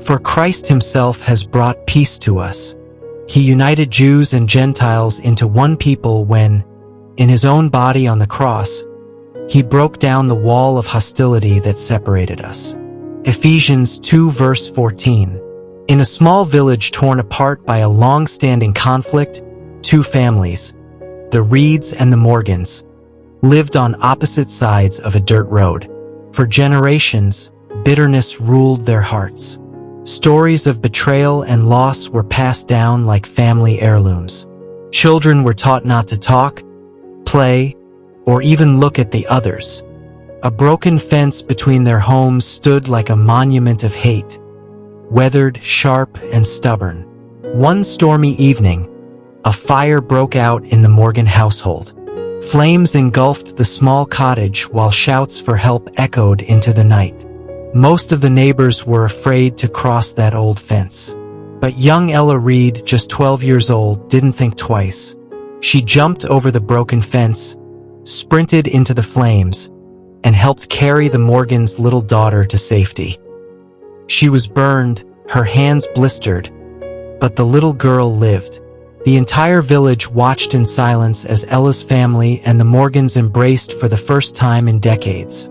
For Christ himself has brought peace to us. He united Jews and Gentiles into one people when, in his own body on the cross, he broke down the wall of hostility that separated us. Ephesians 2 verse 14. In a small village torn apart by a long-standing conflict, two families, the Reeds and the Morgans, lived on opposite sides of a dirt road. For generations, bitterness ruled their hearts. Stories of betrayal and loss were passed down like family heirlooms. Children were taught not to talk, play, or even look at the others. A broken fence between their homes stood like a monument of hate, weathered, sharp, and stubborn. One stormy evening, a fire broke out in the Morgan household. Flames engulfed the small cottage while shouts for help echoed into the night. Most of the neighbors were afraid to cross that old fence. But young Ella Reed, just 12 years old, didn't think twice. She jumped over the broken fence, sprinted into the flames, and helped carry the Morgans' little daughter to safety. She was burned, her hands blistered, but the little girl lived. The entire village watched in silence as Ella's family and the Morgans embraced for the first time in decades,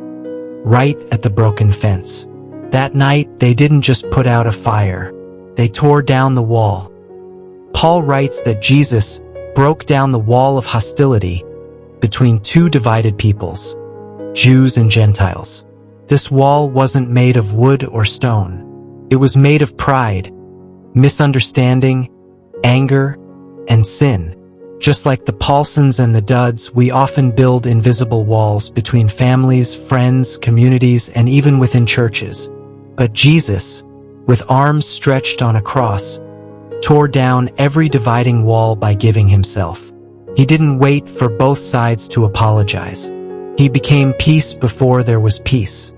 right at the broken fence. That night, they didn't just put out a fire, they tore down the wall. Paul writes that Jesus broke down the wall of hostility between two divided peoples, Jews and Gentiles. This wall wasn't made of wood or stone. It was made of pride, misunderstanding, anger, and sin. Just like the Paulsons and the Dudds, we often build invisible walls between families, friends, communities, and even within churches. But Jesus, with arms stretched on a cross, tore down every dividing wall by giving himself. He didn't wait for both sides to apologize. He became peace before there was peace.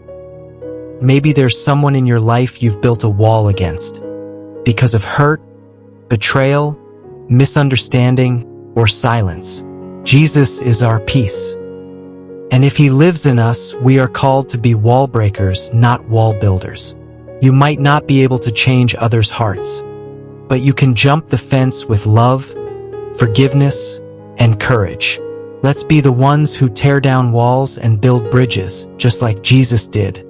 Maybe there's someone in your life you've built a wall against because of hurt, betrayal, misunderstanding, or silence. Jesus is our peace. And if he lives in us, we are called to be wall breakers, not wall builders. You might not be able to change others' hearts, but you can jump the fence with love, forgiveness, and courage. Let's be the ones who tear down walls and build bridges, just like Jesus did.